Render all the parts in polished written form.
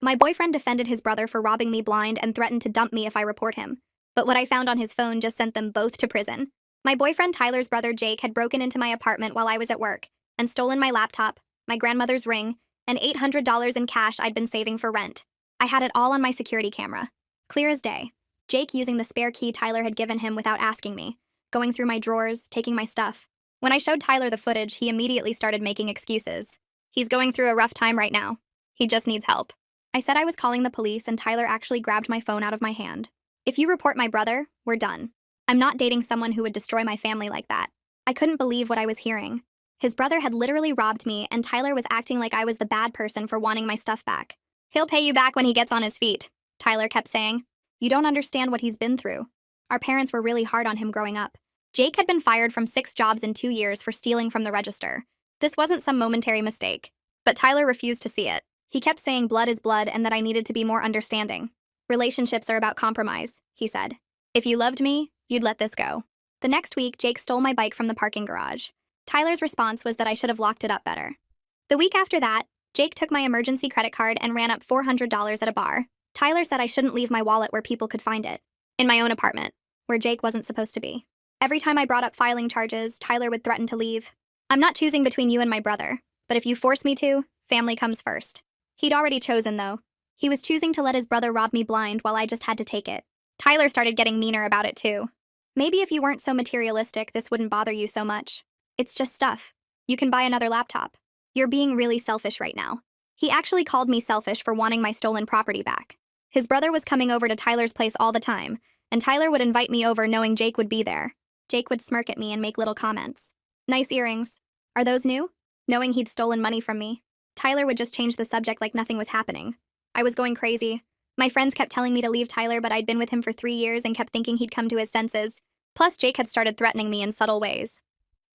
My boyfriend defended his brother for robbing me blind and threatened to dump me if I report him. But what I found on his phone just sent them both to prison. My boyfriend Tyler's brother Jake had broken into my apartment while I was at work and stolen my laptop, my grandmother's ring, and $800 in cash I'd been saving for rent. I had it all on my security camera. Clear as day. Jake using the spare key Tyler had given him without asking me, going through my drawers, taking my stuff. When I showed Tyler the footage, he immediately started making excuses. He's going through a rough time right now. He just needs help. I said I was calling the police and Tyler actually grabbed my phone out of my hand. If you report my brother, we're done. I'm not dating someone who would destroy my family like that. I couldn't believe what I was hearing. His brother had literally robbed me and Tyler was acting like I was the bad person for wanting my stuff back. He'll pay you back when he gets on his feet, Tyler kept saying. You don't understand what he's been through. Our parents were really hard on him growing up. Jake had been fired from 6 jobs in 2 years for stealing from the register. This wasn't some momentary mistake. But Tyler refused to see it. He kept saying blood is blood and that I needed to be more understanding. Relationships are about compromise, he said. If you loved me, you'd let this go. The next week, Jake stole my bike from the parking garage. Tyler's response was that I should have locked it up better. The week after that, Jake took my emergency credit card and ran up $400 at a bar. Tyler said I shouldn't leave my wallet where people could find it. In my own apartment, where Jake wasn't supposed to be. Every time I brought up filing charges, Tyler would threaten to leave. I'm not choosing between you and my brother, but if you force me to, family comes first. He'd already chosen, though. He was choosing to let his brother rob me blind while I just had to take it. Tyler started getting meaner about it, too. Maybe if you weren't so materialistic, this wouldn't bother you so much. It's just stuff. You can buy another laptop. You're being really selfish right now. He actually called me selfish for wanting my stolen property back. His brother was coming over to Tyler's place all the time, and Tyler would invite me over knowing Jake would be there. Jake would smirk at me and make little comments. Nice earrings. Are those new? Knowing he'd stolen money from me. Tyler would just change the subject like nothing was happening. I was going crazy. My friends kept telling me to leave Tyler, but I'd been with him for 3 years and kept thinking he'd come to his senses. Plus, Jake had started threatening me in subtle ways.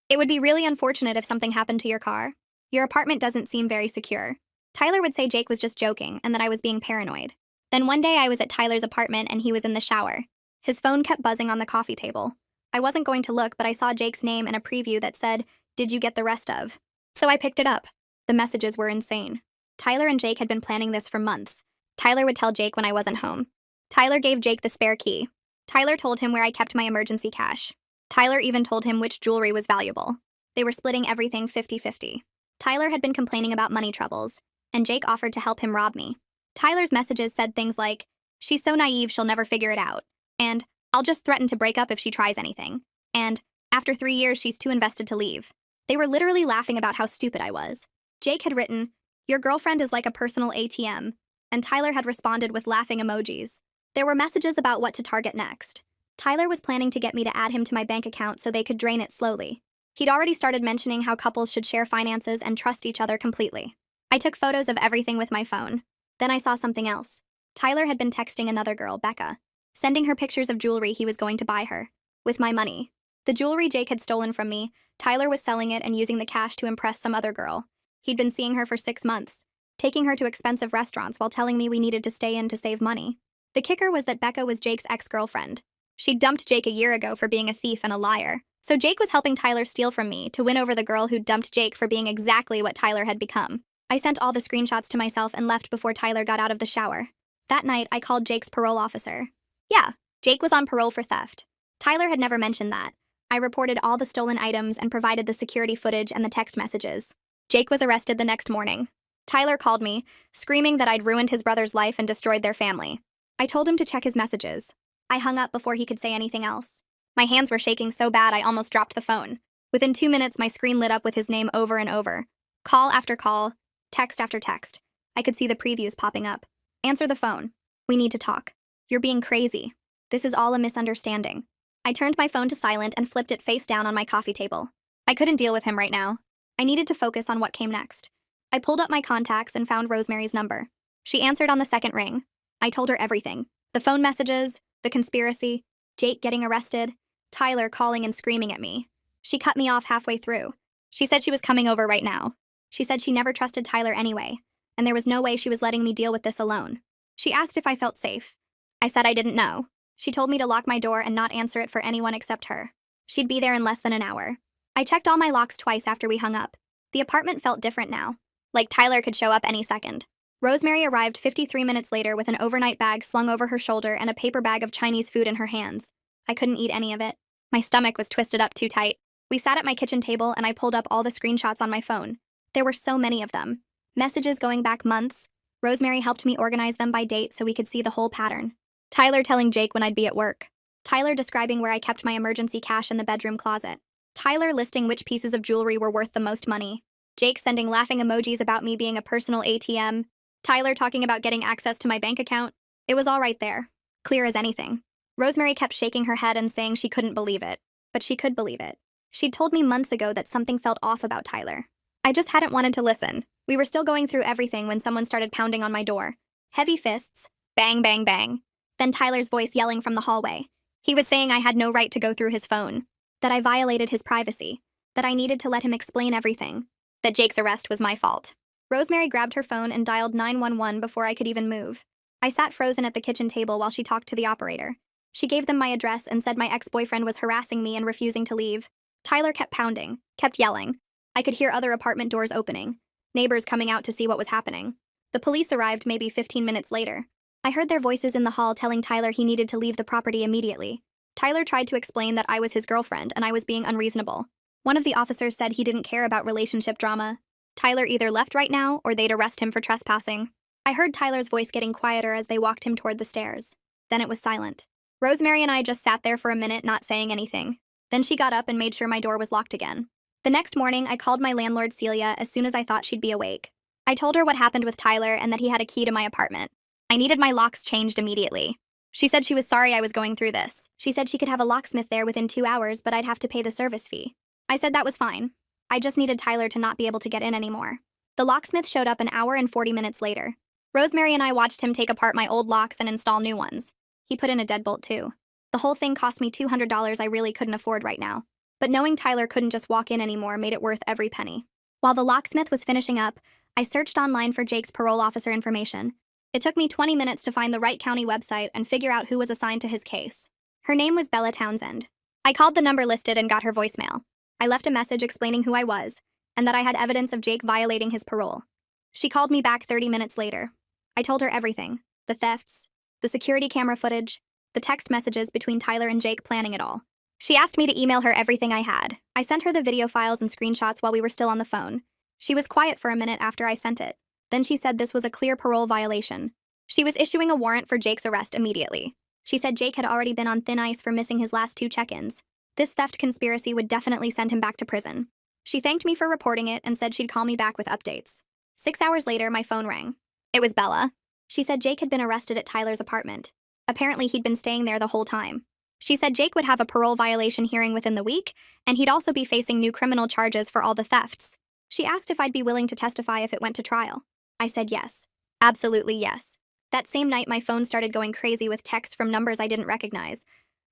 It would be really unfortunate if something happened to your car. Your apartment doesn't seem very secure. Tyler would say Jake was just joking and that I was being paranoid. Then one day I was at Tyler's apartment and he was in the shower. His phone kept buzzing on the coffee table. I wasn't going to look, but I saw Jake's name in a preview that said, "Did you get the rest of?" So I picked it up. The messages were insane. Tyler and Jake had been planning this for months. Tyler would tell Jake when I wasn't home. Tyler gave Jake the spare key. Tyler told him where I kept my emergency cash. Tyler even told him which jewelry was valuable. They were splitting everything 50-50. Tyler had been complaining about money troubles, and Jake offered to help him rob me. Tyler's messages said things like, "She's so naive she'll never figure it out," and "I'll just threaten to break up if she tries anything," and "After 3 years she's too invested to leave." They were literally laughing about how stupid I was. Jake had written, "Your girlfriend is like a personal ATM," and Tyler had responded with laughing emojis. There were messages about what to target next. Tyler was planning to get me to add him to my bank account so they could drain it slowly. He'd already started mentioning how couples should share finances and trust each other completely. I took photos of everything with my phone. Then I saw something else. Tyler had been texting another girl, Becca, sending her pictures of jewelry he was going to buy her, with my money. The jewelry Jake had stolen from me, Tyler was selling it and using the cash to impress some other girl. He'd been seeing her for 6 months, taking her to expensive restaurants while telling me we needed to stay in to save money. The kicker was that Becca was Jake's ex-girlfriend. She'd dumped Jake a year ago for being a thief and a liar. So Jake was helping Tyler steal from me to win over the girl who dumped Jake for being exactly what Tyler had become. I sent all the screenshots to myself and left before Tyler got out of the shower. That night, I called Jake's parole officer. Yeah, Jake was on parole for theft. Tyler had never mentioned that. I reported all the stolen items and provided the security footage and the text messages. Jake was arrested the next morning. Tyler called me, screaming that I'd ruined his brother's life and destroyed their family. I told him to check his messages. I hung up before he could say anything else. My hands were shaking so bad I almost dropped the phone. Within 2 minutes, my screen lit up with his name over and over. Call after call, text after text. I could see the previews popping up. Answer the phone. We need to talk. You're being crazy. This is all a misunderstanding. I turned my phone to silent and flipped it face down on my coffee table. I couldn't deal with him right now. I needed to focus on what came next. I pulled up my contacts and found Rosemary's number. She answered on the second ring. I told her everything. The phone messages, the conspiracy, Jake getting arrested, Tyler calling and screaming at me. She cut me off halfway through. She said she was coming over right now. She said she never trusted Tyler anyway, and there was no way she was letting me deal with this alone. She asked if I felt safe. I said I didn't know. She told me to lock my door and not answer it for anyone except her. She'd be there in less than an hour. I checked all my locks twice after we hung up. The apartment felt different now, like Tyler could show up any second. Rosemary arrived 53 minutes later with an overnight bag slung over her shoulder and a paper bag of Chinese food in her hands. I couldn't eat any of it. My stomach was twisted up too tight. We sat at my kitchen table and I pulled up all the screenshots on my phone. There were so many of them. Messages going back months. Rosemary helped me organize them by date so we could see the whole pattern. Tyler telling Jake when I'd be at work. Tyler describing where I kept my emergency cash in the bedroom closet. Tyler listing which pieces of jewelry were worth the most money. Jake sending laughing emojis about me being a personal ATM. Tyler talking about getting access to my bank account. It was all right there. Clear as anything. Rosemary kept shaking her head and saying she couldn't believe it. But she could believe it. She'd told me months ago that something felt off about Tyler. I just hadn't wanted to listen. We were still going through everything when someone started pounding on my door. Heavy fists. Bang, bang, bang. Then Tyler's voice yelling from the hallway. He was saying I had no right to go through his phone. That I violated his privacy. That I needed to let him explain everything. That Jake's arrest was my fault. Rosemary grabbed her phone and dialed 911 before I could even move. I sat frozen at the kitchen table while she talked to the operator. She gave them my address and said my ex-boyfriend was harassing me and refusing to leave. Tyler kept pounding, kept yelling. I could hear other apartment doors opening. Neighbors coming out to see what was happening. The police arrived maybe 15 minutes later. I heard their voices in the hall telling Tyler he needed to leave the property immediately. Tyler tried to explain that I was his girlfriend and I was being unreasonable. One of the officers said he didn't care about relationship drama. Tyler either left right now or they'd arrest him for trespassing. I heard Tyler's voice getting quieter as they walked him toward the stairs. Then it was silent. Rosemary and I just sat there for a minute not saying anything. Then she got up and made sure my door was locked again. The next morning, I called my landlord Celia as soon as I thought she'd be awake. I told her what happened with Tyler and that he had a key to my apartment. I needed my locks changed immediately. She said she was sorry I was going through this. She said she could have a locksmith there within 2 hours, but I'd have to pay the service fee. I said that was fine. I just needed Tyler to not be able to get in anymore. The locksmith showed up an hour and 40 minutes later. Rosemary and I watched him take apart my old locks and install new ones. He put in a deadbolt too. The whole thing cost me $200 I really couldn't afford right now. But knowing Tyler couldn't just walk in anymore made it worth every penny. While the locksmith was finishing up, I searched online for Jake's parole officer information. It took me 20 minutes to find the right county website and figure out who was assigned to his case. Her name was Bella Townsend. I called the number listed and got her voicemail. I left a message explaining who I was, and that I had evidence of Jake violating his parole. She called me back 30 minutes later. I told her everything. The thefts, the security camera footage, the text messages between Tyler and Jake planning it all. She asked me to email her everything I had. I sent her the video files and screenshots while we were still on the phone. She was quiet for a minute after I sent it. Then she said this was a clear parole violation. She was issuing a warrant for Jake's arrest immediately. She said Jake had already been on thin ice for missing his last 2 check-ins. This theft conspiracy would definitely send him back to prison. She thanked me for reporting it and said she'd call me back with updates. 6 hours later, my phone rang. It was Bella. She said Jake had been arrested at Tyler's apartment. Apparently, he'd been staying there the whole time. She said Jake would have a parole violation hearing within the week, and he'd also be facing new criminal charges for all the thefts. She asked if I'd be willing to testify if it went to trial. I said yes. Absolutely yes. That same night, my phone started going crazy with texts from numbers I didn't recognize.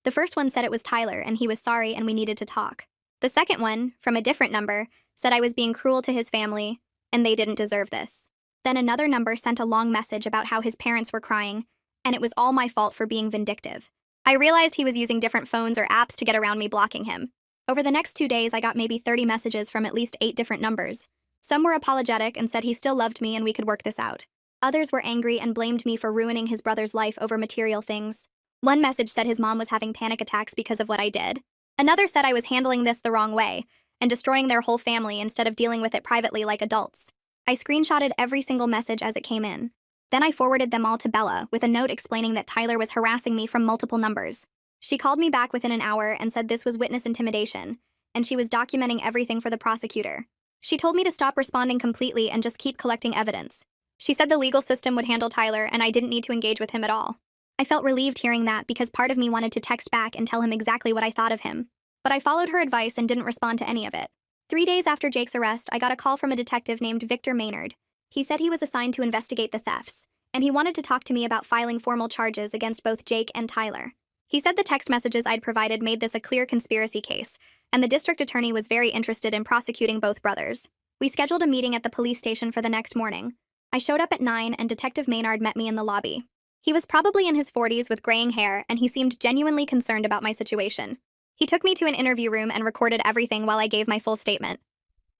The first one said it was Tyler and he was sorry and we needed to talk. The second one, from a different number, said I was being cruel to his family and they didn't deserve this. Then another number sent a long message about how his parents were crying, and it was all my fault for being vindictive. I realized he was using different phones or apps to get around me blocking him. Over the next 2 days, I got maybe 30 messages from at least 8 different numbers. Some were apologetic and said he still loved me and we could work this out. Others were angry and blamed me for ruining his brother's life over material things. One message said his mom was having panic attacks because of what I did. Another said I was handling this the wrong way and destroying their whole family instead of dealing with it privately like adults. I screenshotted every single message as it came in. Then I forwarded them all to Bella with a note explaining that Tyler was harassing me from multiple numbers. She called me back within an hour and said this was witness intimidation, and she was documenting everything for the prosecutor. She told me to stop responding completely and just keep collecting evidence. She said the legal system would handle Tyler and I didn't need to engage with him at all. I felt relieved hearing that because part of me wanted to text back and tell him exactly what I thought of him. But I followed her advice and didn't respond to any of it. 3 days after Jake's arrest, I got a call from a detective named Victor Maynard. He said he was assigned to investigate the thefts, and he wanted to talk to me about filing formal charges against both Jake and Tyler. He said the text messages I'd provided made this a clear conspiracy case, and the district attorney was very interested in prosecuting both brothers. We scheduled a meeting at the police station for the next morning. I showed up at 9 and Detective Maynard met me in the lobby. He was probably in his 40s with graying hair and he seemed genuinely concerned about my situation. He took me to an interview room and recorded everything while I gave my full statement.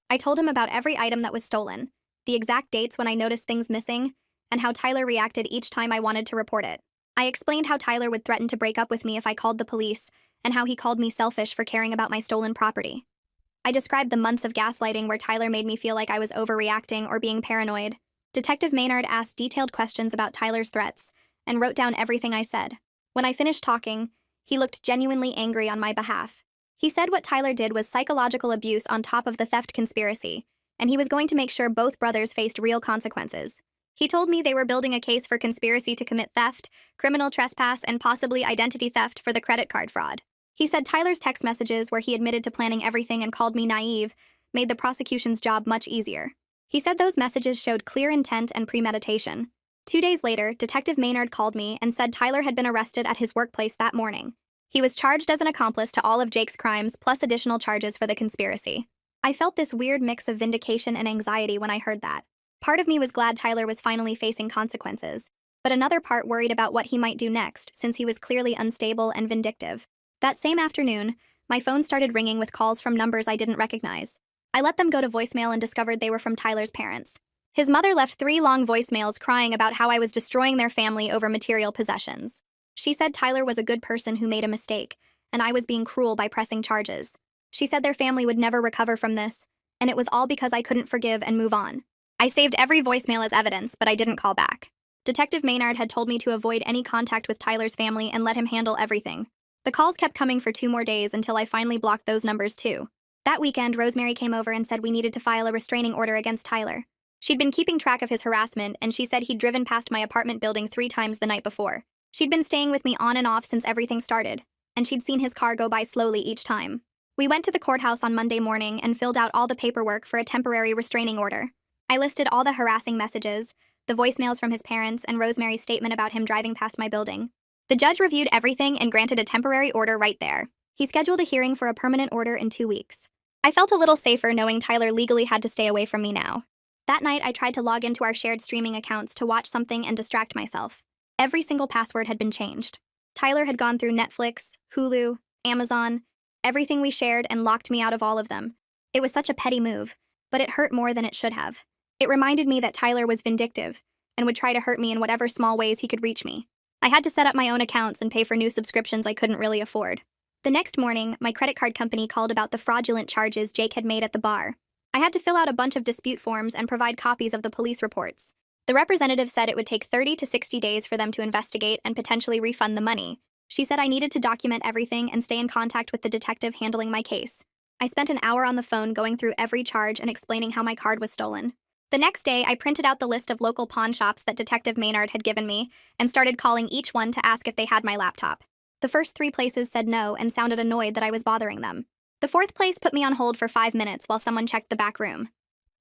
I told him about every item that was stolen, the exact dates when I noticed things missing, and how Tyler reacted each time I wanted to report it. I explained how Tyler would threaten to break up with me if I called the police, and how he called me selfish for caring about my stolen property. I described the months of gaslighting where Tyler made me feel like I was overreacting or being paranoid. Detective Maynard asked detailed questions about Tyler's threats and wrote down everything I said. When I finished talking, he looked genuinely angry on my behalf. He said what Tyler did was psychological abuse on top of the theft conspiracy, and he was going to make sure both brothers faced real consequences. He told me they were building a case for conspiracy to commit theft, criminal trespass, and possibly identity theft for the credit card fraud. He said Tyler's text messages, where he admitted to planning everything and called me naive, made the prosecution's job much easier. He said those messages showed clear intent and premeditation. 2 days later, Detective Maynard called me and said Tyler had been arrested at his workplace that morning. He was charged as an accomplice to all of Jake's crimes, plus additional charges for the conspiracy. I felt this weird mix of vindication and anxiety when I heard that. Part of me was glad Tyler was finally facing consequences, but another part worried about what he might do next, since he was clearly unstable and vindictive. That same afternoon, my phone started ringing with calls from numbers I didn't recognize. I let them go to voicemail and discovered they were from Tyler's parents. His mother left 3 long voicemails crying about how I was destroying their family over material possessions. She said Tyler was a good person who made a mistake, and I was being cruel by pressing charges. She said their family would never recover from this, and it was all because I couldn't forgive and move on. I saved every voicemail as evidence, but I didn't call back. Detective Maynard had told me to avoid any contact with Tyler's family and let him handle everything. The calls kept coming for 2 more days until I finally blocked those numbers too. That weekend, Rosemary came over and said we needed to file a restraining order against Tyler. She'd been keeping track of his harassment, and she said he'd driven past my apartment building 3 times the night before. She'd been staying with me on and off since everything started, and she'd seen his car go by slowly each time. We went to the courthouse on Monday morning and filled out all the paperwork for a temporary restraining order. I listed all the harassing messages, the voicemails from his parents, and Rosemary's statement about him driving past my building. The judge reviewed everything and granted a temporary order right there. He scheduled a hearing for a permanent order in 2 weeks. I felt a little safer knowing Tyler legally had to stay away from me now. That night, I tried to log into our shared streaming accounts to watch something and distract myself. Every single password had been changed. Tyler had gone through Netflix, Hulu, Amazon, everything we shared, and locked me out of all of them. It was such a petty move, but it hurt more than it should have. It reminded me that Tyler was vindictive and would try to hurt me in whatever small ways he could reach me. I had to set up my own accounts and pay for new subscriptions I couldn't really afford. The next morning, my credit card company called about the fraudulent charges Jake had made at the bar. I had to fill out a bunch of dispute forms and provide copies of the police reports. The representative said it would take 30 to 60 days for them to investigate and potentially refund the money. She said I needed to document everything and stay in contact with the detective handling my case. I spent an hour on the phone going through every charge and explaining how my card was stolen. The next day, I printed out the list of local pawn shops that Detective Maynard had given me and started calling each one to ask if they had my laptop. The first 3 places said no and sounded annoyed that I was bothering them. The 4th place put me on hold for 5 minutes while someone checked the back room.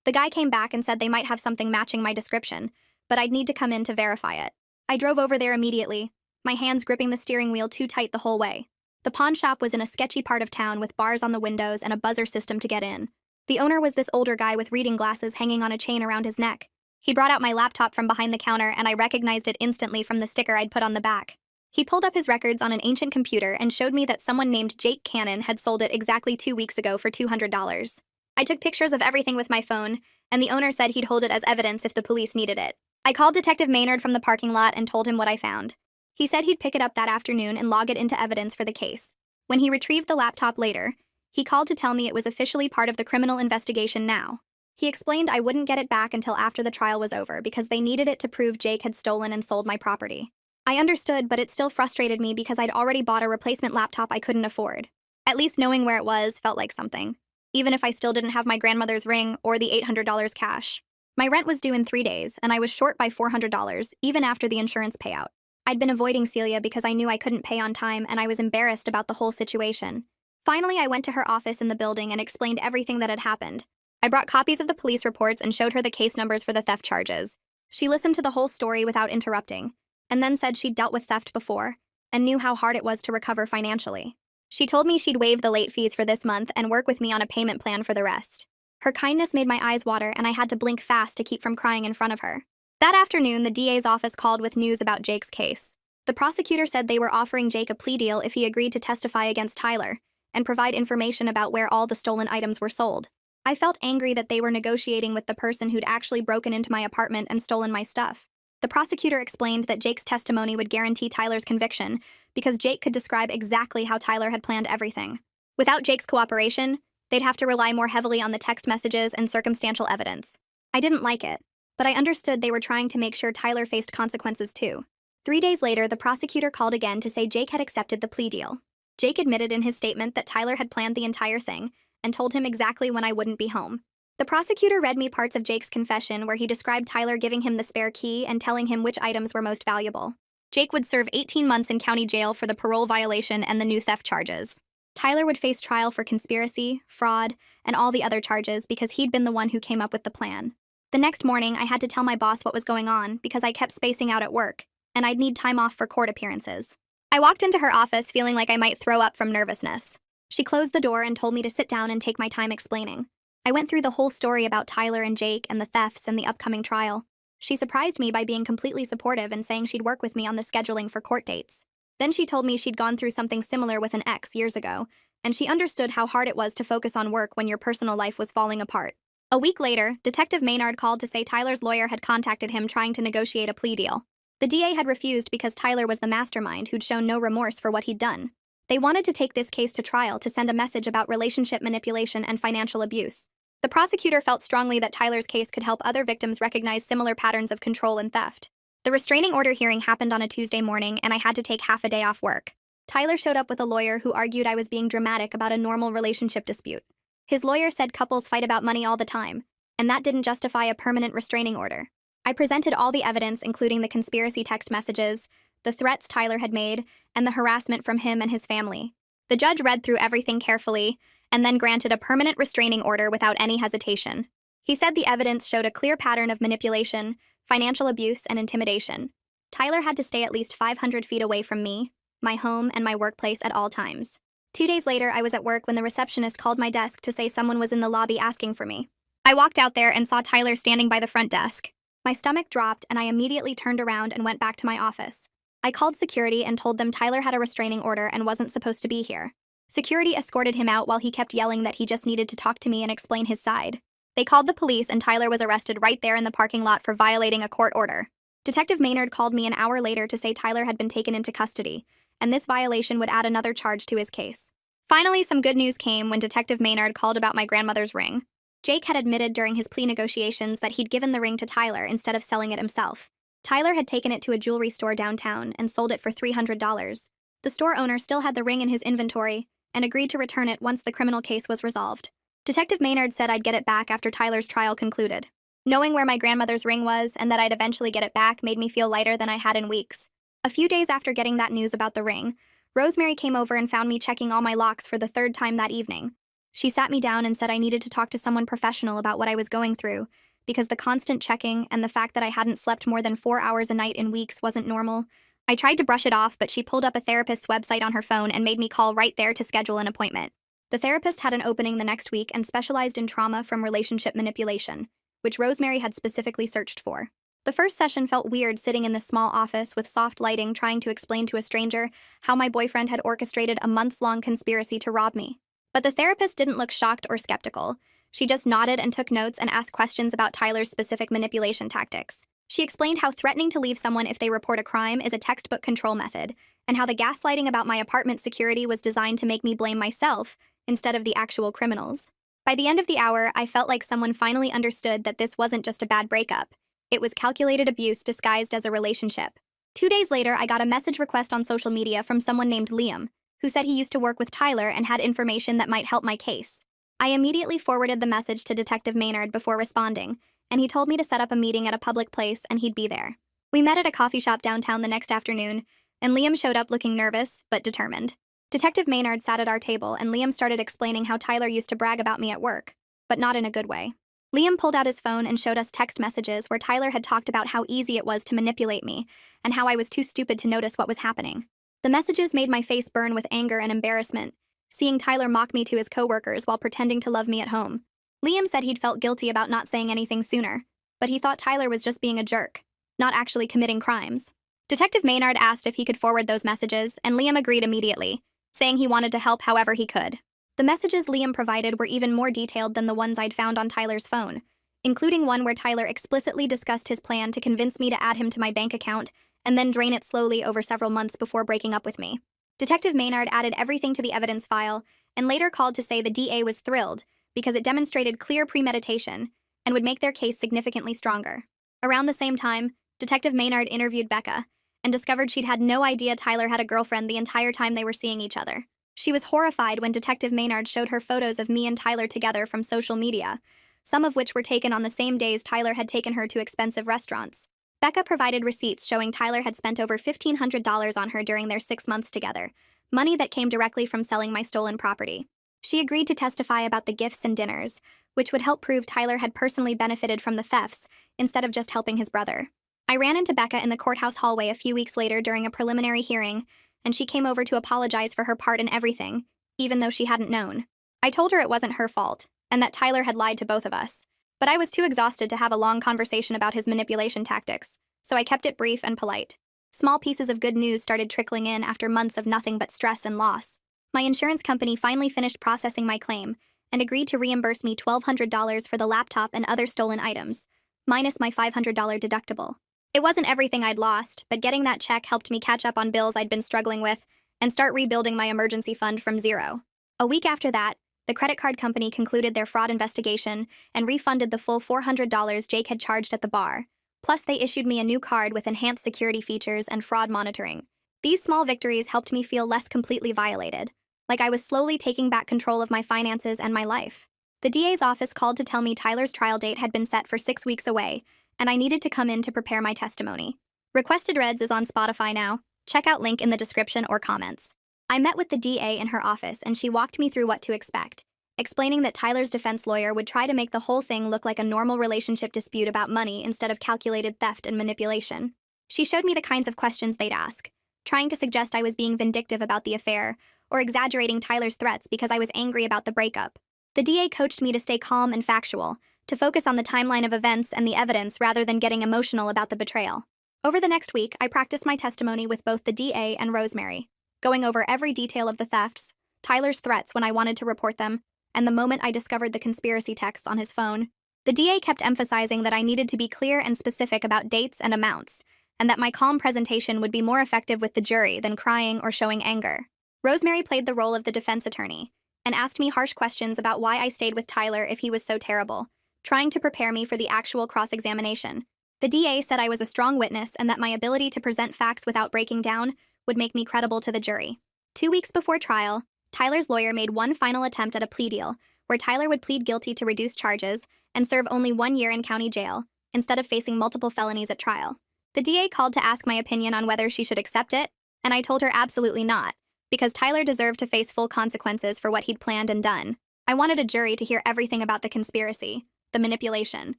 The guy came back and said they might have something matching my description, but I'd need to come in to verify it. I drove over there immediately, my hands gripping the steering wheel too tight the whole way. The pawn shop was in a sketchy part of town with bars on the windows and a buzzer system to get in. The owner was this older guy with reading glasses hanging on a chain around his neck. He brought out my laptop from behind the counter, and I recognized it instantly from the sticker I'd put on the back. He pulled up his records on an ancient computer and showed me that someone named Jake Cannon had sold it exactly 2 weeks ago for $200. I took pictures of everything with my phone, and the owner said he'd hold it as evidence if the police needed it. I called Detective Maynard from the parking lot and told him what I found. He said he'd pick it up that afternoon and log it into evidence for the case. When he retrieved the laptop later, he called to tell me it was officially part of the criminal investigation now. He explained I wouldn't get it back until after the trial was over because they needed it to prove Jake had stolen and sold my property. I understood, but it still frustrated me because I'd already bought a replacement laptop I couldn't afford. At least knowing where it was felt like something, even if I still didn't have my grandmother's ring or the $800 cash. My rent was due in 3 days, and I was short by $400, even after the insurance payout. I'd been avoiding Celia because I knew I couldn't pay on time, and I was embarrassed about the whole situation. Finally, I went to her office in the building and explained everything that had happened. I brought copies of the police reports and showed her the case numbers for the theft charges. She listened to the whole story without interrupting, and then said she'd dealt with theft before and knew how hard it was to recover financially. She told me she'd waive the late fees for this month and work with me on a payment plan for the rest. Her kindness made my eyes water, and I had to blink fast to keep from crying in front of her. That afternoon, the DA's office called with news about Jake's case. The prosecutor said they were offering Jake a plea deal if he agreed to testify against Tyler and provide information about where all the stolen items were sold. I felt angry that they were negotiating with the person who'd actually broken into my apartment and stolen my stuff. The prosecutor explained that Jake's testimony would guarantee Tyler's conviction because Jake could describe exactly how Tyler had planned everything. Without Jake's cooperation, they'd have to rely more heavily on the text messages and circumstantial evidence. I didn't like it, but I understood they were trying to make sure Tyler faced consequences too. 3 days later, the prosecutor called again to say Jake had accepted the plea deal. Jake admitted in his statement that Tyler had planned the entire thing and told him exactly when I wouldn't be home. The prosecutor read me parts of Jake's confession where he described Tyler giving him the spare key and telling him which items were most valuable. Jake would serve 18 months in county jail for the parole violation and the new theft charges. Tyler would face trial for conspiracy, fraud, and all the other charges because he'd been the one who came up with the plan. The next morning, I had to tell my boss what was going on because I kept spacing out at work, and I'd need time off for court appearances. I walked into her office feeling like I might throw up from nervousness. She closed the door and told me to sit down and take my time explaining. I went through the whole story about Tyler and Jake and the thefts and the upcoming trial. She surprised me by being completely supportive and saying she'd work with me on the scheduling for court dates. Then she told me she'd gone through something similar with an ex years ago, and she understood how hard it was to focus on work when your personal life was falling apart. A week later, Detective Maynard called to say Tyler's lawyer had contacted him trying to negotiate a plea deal. The DA had refused because Tyler was the mastermind who'd shown no remorse for what he'd done. They wanted to take this case to trial to send a message about relationship manipulation and financial abuse. The prosecutor felt strongly that Tyler's case could help other victims recognize similar patterns of control and theft. The restraining order hearing happened on a Tuesday morning, and I had to take half a day off work. Tyler showed up with a lawyer who argued I was being dramatic about a normal relationship dispute. His lawyer said couples fight about money all the time, and that didn't justify a permanent restraining order. I presented all the evidence, including the conspiracy text messages, the threats Tyler had made, and the harassment from him and his family. The judge read through everything carefully and then granted a permanent restraining order without any hesitation. He said the evidence showed a clear pattern of manipulation, financial abuse, and intimidation. Tyler had to stay at least 500 feet away from me, my home, and my workplace at all times. 2 days later, I was at work when the receptionist called my desk to say someone was in the lobby asking for me. I walked out there and saw Tyler standing by the front desk. My stomach dropped, and I immediately turned around and went back to my office. I called security and told them Tyler had a restraining order and wasn't supposed to be here. Security escorted him out while he kept yelling that he just needed to talk to me and explain his side. They called the police, and Tyler was arrested right there in the parking lot for violating a court order. Detective Maynard called me an hour later to say Tyler had been taken into custody, and this violation would add another charge to his case. Finally, some good news came when Detective Maynard called about my grandmother's ring. Jake had admitted during his plea negotiations that he'd given the ring to Tyler instead of selling it himself. Tyler had taken it to a jewelry store downtown and sold it for $300. The store owner still had the ring in his inventory and agreed to return it once the criminal case was resolved. Detective Maynard said I'd get it back after Tyler's trial concluded. Knowing where my grandmother's ring was and that I'd eventually get it back made me feel lighter than I had in weeks. A few days after getting that news about the ring, Rosemary came over and found me checking all my locks for the third time that evening. She sat me down and said I needed to talk to someone professional about what I was going through, because the constant checking and the fact that I hadn't slept more than 4 hours a night in weeks wasn't normal. I tried to brush it off, but she pulled up a therapist's website on her phone and made me call right there to schedule an appointment. The therapist had an opening the next week and specialized in trauma from relationship manipulation, which Rosemary had specifically searched for. The first session felt weird sitting in this small office with soft lighting trying to explain to a stranger how my boyfriend had orchestrated a months-long conspiracy to rob me. But the therapist didn't look shocked or skeptical. She just nodded and took notes and asked questions about Tyler's specific manipulation tactics. She explained how threatening to leave someone if they report a crime is a textbook control method, and how the gaslighting about my apartment security was designed to make me blame myself instead of the actual criminals. By the end of the hour, I felt like someone finally understood that this wasn't just a bad breakup. It was calculated abuse disguised as a relationship. 2 days later, I got a message request on social media from someone named Liam, who said he used to work with Tyler and had information that might help my case. I immediately forwarded the message to Detective Maynard before responding, and he told me to set up a meeting at a public place and he'd be there. We met at a coffee shop downtown the next afternoon, and Liam showed up looking nervous, but determined. Detective Maynard sat at our table, and Liam started explaining how Tyler used to brag about me at work, but not in a good way. Liam pulled out his phone and showed us text messages where Tyler had talked about how easy it was to manipulate me, and how I was too stupid to notice what was happening. The messages made my face burn with anger and embarrassment, seeing Tyler mock me to his coworkers while pretending to love me at home. Liam said he'd felt guilty about not saying anything sooner, but he thought Tyler was just being a jerk, not actually committing crimes. Detective Maynard asked if he could forward those messages, and Liam agreed immediately, saying he wanted to help however he could. The messages Liam provided were even more detailed than the ones I'd found on Tyler's phone, including one where Tyler explicitly discussed his plan to convince me to add him to my bank account and then drain it slowly over several months before breaking up with me. Detective Maynard added everything to the evidence file and later called to say the DA was thrilled because it demonstrated clear premeditation and would make their case significantly stronger. Around the same time, Detective Maynard interviewed Becca and discovered she'd had no idea Tyler had a girlfriend the entire time they were seeing each other. She was horrified when Detective Maynard showed her photos of me and Tyler together from social media, some of which were taken on the same days Tyler had taken her to expensive restaurants. Becca provided receipts showing Tyler had spent over $1,500 on her during their 6 months together, money that came directly from selling my stolen property. She agreed to testify about the gifts and dinners, which would help prove Tyler had personally benefited from the thefts instead of just helping his brother. I ran into Becca in the courthouse hallway a few weeks later during a preliminary hearing, and she came over to apologize for her part in everything, even though she hadn't known. I told her it wasn't her fault, and that Tyler had lied to both of us. But I was too exhausted to have a long conversation about his manipulation tactics, so I kept it brief and polite. Small pieces of good news started trickling in after months of nothing but stress and loss. My insurance company finally finished processing my claim and agreed to reimburse me $1,200 for the laptop and other stolen items, minus my $500 deductible. It wasn't everything I'd lost, but getting that check helped me catch up on bills I'd been struggling with and start rebuilding my emergency fund from zero. A week after that, the credit card company concluded their fraud investigation and refunded the full $400 Jake had charged at the bar. Plus, they issued me a new card with enhanced security features and fraud monitoring. These small victories helped me feel less completely violated, like I was slowly taking back control of my finances and my life. The DA's office called to tell me Tyler's trial date had been set for 6 weeks away, and I needed to come in to prepare my testimony. Requested Reds is on Spotify now. Check out link in the description or comments. I met with the DA in her office and she walked me through what to expect, explaining that Tyler's defense lawyer would try to make the whole thing look like a normal relationship dispute about money instead of calculated theft and manipulation. She showed me the kinds of questions they'd ask, trying to suggest I was being vindictive about the affair or exaggerating Tyler's threats because I was angry about the breakup. The DA coached me to stay calm and factual, to focus on the timeline of events and the evidence rather than getting emotional about the betrayal. Over the next week, I practiced my testimony with both the DA and Rosemary, going over every detail of the thefts, Tyler's threats when I wanted to report them, and the moment I discovered the conspiracy texts on his phone. The DA kept emphasizing that I needed to be clear and specific about dates and amounts, and that my calm presentation would be more effective with the jury than crying or showing anger. Rosemary played the role of the defense attorney and asked me harsh questions about why I stayed with Tyler if he was so terrible, trying to prepare me for the actual cross-examination. The DA said I was a strong witness and that my ability to present facts without breaking down would make me credible to the jury. 2 weeks before trial, Tyler's lawyer made one final attempt at a plea deal, where Tyler would plead guilty to reduced charges and serve only 1 year in county jail, instead of facing multiple felonies at trial. The DA called to ask my opinion on whether she should accept it, and I told her absolutely not, because Tyler deserved to face full consequences for what he'd planned and done. I wanted a jury to hear everything about the conspiracy, the manipulation,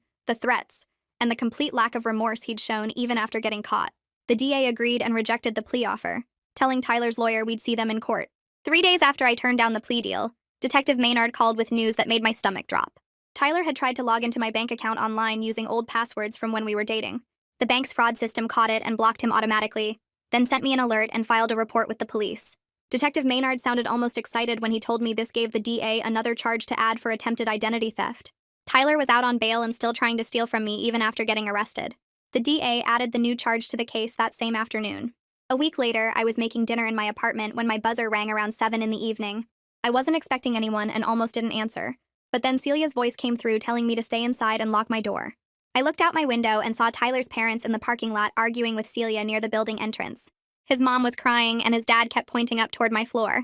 the threats, and the complete lack of remorse he'd shown even after getting caught. The DA agreed and rejected the plea offer, telling Tyler's lawyer we'd see them in court. 3 days after I turned down the plea deal, Detective Maynard called with news that made my stomach drop. Tyler had tried to log into my bank account online using old passwords from when we were dating. The bank's fraud system caught it and blocked him automatically, then sent me an alert and filed a report with the police. Detective Maynard sounded almost excited when he told me this gave the DA another charge to add for attempted identity theft. Tyler was out on bail and still trying to steal from me even after getting arrested. The DA added the new charge to the case that same afternoon. A week later, I was making dinner in my apartment when my buzzer rang around 7 in the evening. I wasn't expecting anyone and almost didn't answer, but then Celia's voice came through telling me to stay inside and lock my door. I looked out my window and saw Tyler's parents in the parking lot arguing with Celia near the building entrance. His mom was crying and his dad kept pointing up toward my floor.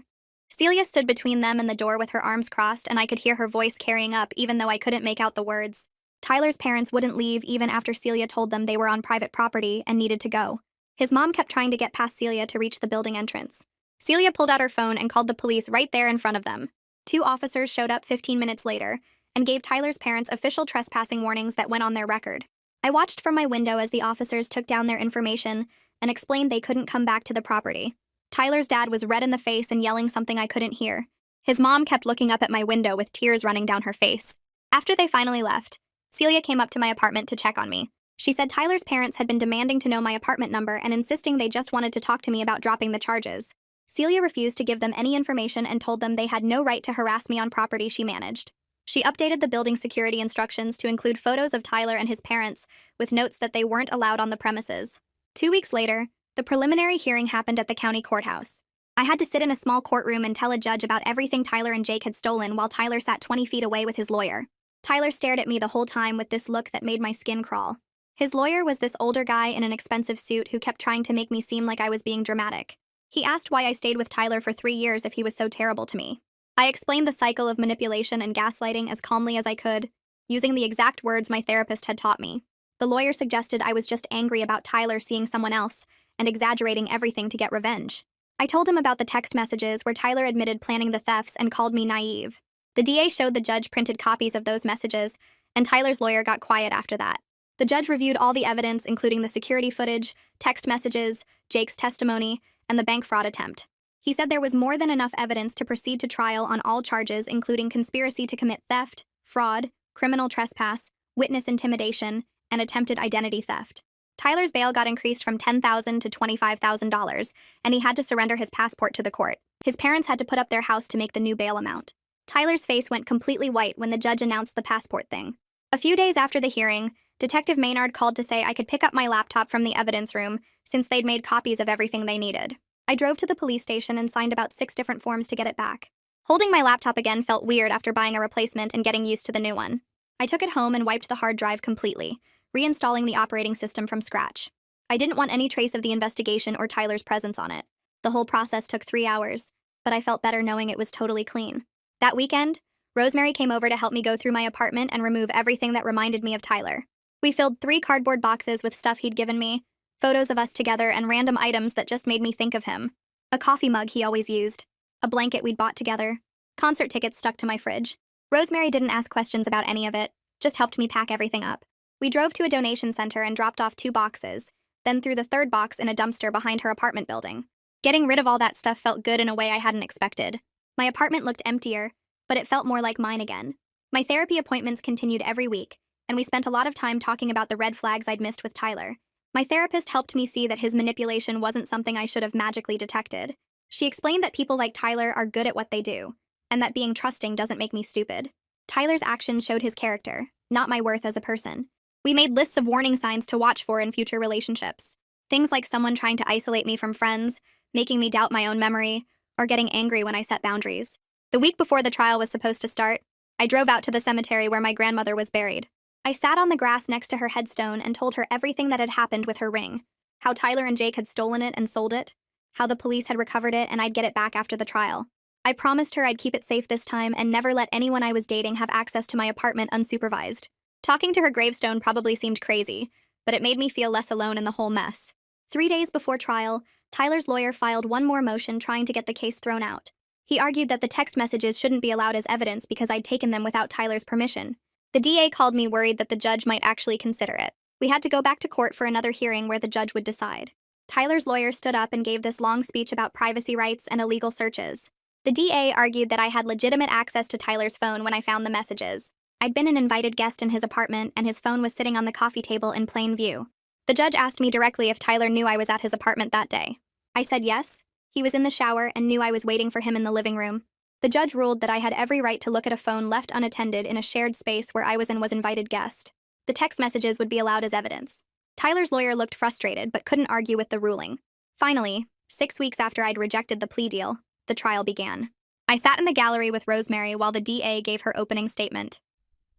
Celia stood between them and the door with her arms crossed, and I could hear her voice carrying up even though I couldn't make out the words. Tyler's parents wouldn't leave even after Celia told them they were on private property and needed to go. His mom kept trying to get past Celia to reach the building entrance. Celia pulled out her phone and called the police right there in front of them. 2 officers showed up 15 minutes later and gave Tyler's parents official trespassing warnings that went on their record. I watched from my window as the officers took down their information and explained they couldn't come back to the property. Tyler's dad was red in the face and yelling something I couldn't hear. His mom kept looking up at my window with tears running down her face. After they finally left, Celia came up to my apartment to check on me. She said Tyler's parents had been demanding to know my apartment number and insisting they just wanted to talk to me about dropping the charges. Celia refused to give them any information and told them they had no right to harass me on property she managed. She updated the building security instructions to include photos of Tyler and his parents, with notes that they weren't allowed on the premises. 2 weeks later, the preliminary hearing happened at the county courthouse. I had to sit in a small courtroom and tell a judge about everything Tyler and Jake had stolen while Tyler sat 20 feet away with his lawyer. Tyler stared at me the whole time with this look that made my skin crawl. His lawyer was this older guy in an expensive suit who kept trying to make me seem like I was being dramatic. He asked why I stayed with Tyler for 3 years if he was so terrible to me. I explained the cycle of manipulation and gaslighting as calmly as I could, using the exact words my therapist had taught me. The lawyer suggested I was just angry about Tyler seeing someone else and exaggerating everything to get revenge. I told him about the text messages where Tyler admitted planning the thefts and called me naive. The DA showed the judge printed copies of those messages, and Tyler's lawyer got quiet after that. The judge reviewed all the evidence, including the security footage, text messages, Jake's testimony, and the bank fraud attempt. He said there was more than enough evidence to proceed to trial on all charges, including conspiracy to commit theft, fraud, criminal trespass, witness intimidation, and attempted identity theft. Tyler's bail got increased from $10,000 to $25,000, and he had to surrender his passport to the court. His parents had to put up their house to make the new bail amount. Tyler's face went completely white when the judge announced the passport thing. A few days after the hearing, Detective Maynard called to say I could pick up my laptop from the evidence room since they'd made copies of everything they needed. I drove to the police station and signed about 6 different forms to get it back. Holding my laptop again felt weird after buying a replacement and getting used to the new one. I took it home and wiped the hard drive completely, reinstalling the operating system from scratch. I didn't want any trace of the investigation or Tyler's presence on it. The whole process took 3 hours, but I felt better knowing it was totally clean. That weekend, Rosemary came over to help me go through my apartment and remove everything that reminded me of Tyler. We filled 3 cardboard boxes with stuff he'd given me, photos of us together, and random items that just made me think of him. A coffee mug he always used, a blanket we'd bought together, concert tickets stuck to my fridge. Rosemary didn't ask questions about any of it, just helped me pack everything up. We drove to a donation center and dropped off 2 boxes, then threw the 3rd box in a dumpster behind her apartment building. Getting rid of all that stuff felt good in a way I hadn't expected. My apartment looked emptier, but it felt more like mine again. My therapy appointments continued every week, and we spent a lot of time talking about the red flags I'd missed with Tyler. My therapist helped me see that his manipulation wasn't something I should have magically detected. She explained that people like Tyler are good at what they do, and that being trusting doesn't make me stupid. Tyler's actions showed his character, not my worth as a person. We made lists of warning signs to watch for in future relationships. Things like someone trying to isolate me from friends, making me doubt my own memory, or getting angry when I set boundaries. The week before the trial was supposed to start, I drove out to the cemetery where my grandmother was buried. I sat on the grass next to her headstone and told her everything that had happened with her ring, how Tyler and Jake had stolen it and sold it, how the police had recovered it and I'd get it back after the trial. I promised her I'd keep it safe this time and never let anyone I was dating have access to my apartment unsupervised. Talking to her gravestone probably seemed crazy, but it made me feel less alone in the whole mess. 3 days before trial, Tyler's lawyer filed one more motion trying to get the case thrown out. He argued that the text messages shouldn't be allowed as evidence because I'd taken them without Tyler's permission. The DA called me worried that the judge might actually consider it. We had to go back to court for another hearing where the judge would decide. Tyler's lawyer stood up and gave this long speech about privacy rights and illegal searches. The DA argued that I had legitimate access to Tyler's phone when I found the messages. I'd been an invited guest in his apartment, and his phone was sitting on the coffee table in plain view. The judge asked me directly if Tyler knew I was at his apartment that day. I said yes. He was in the shower and knew I was waiting for him in the living room. The judge ruled that I had every right to look at a phone left unattended in a shared space where I was invited guest. The text messages would be allowed as evidence. Tyler's lawyer looked frustrated but couldn't argue with the ruling. Finally, 6 weeks after I'd rejected the plea deal, the trial began. I sat in the gallery with Rosemary while the DA gave her opening statement.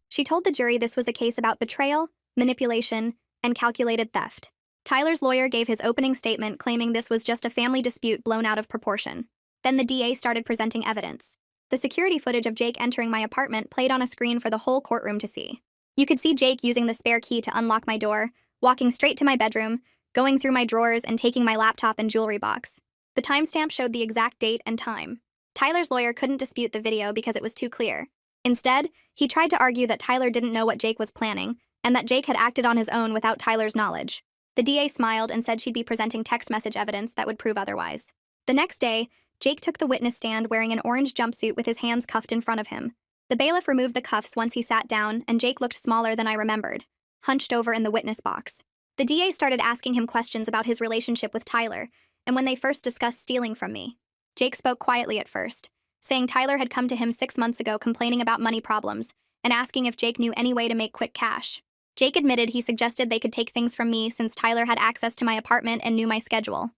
She told the jury this was a case about betrayal, manipulation, and calculated theft. Tyler's lawyer gave his opening statement claiming this was just a family dispute blown out of proportion. Then the DA started presenting evidence. The security footage of Jake entering my apartment played on a screen for the whole courtroom to see. You could see Jake using the spare key to unlock my door, walking straight to my bedroom, going through my drawers, and taking my laptop and jewelry box. The timestamp showed the exact date and time. Tyler's lawyer couldn't dispute the video because it was too clear. Instead, he tried to argue that Tyler didn't know what Jake was planning, and that Jake had acted on his own without Tyler's knowledge. The DA smiled and said she'd be presenting text message evidence that would prove otherwise. The next day, Jake took the witness stand wearing an orange jumpsuit with his hands cuffed in front of him. The bailiff removed the cuffs once he sat down, and Jake looked smaller than I remembered, hunched over in the witness box. The DA started asking him questions about his relationship with Tyler, and when they first discussed stealing from me. Jake spoke quietly at first, saying Tyler had come to him 6 months ago complaining about money problems and asking if Jake knew any way to make quick cash. Jake admitted he suggested they could take things from me since Tyler had access to my apartment and knew my schedule.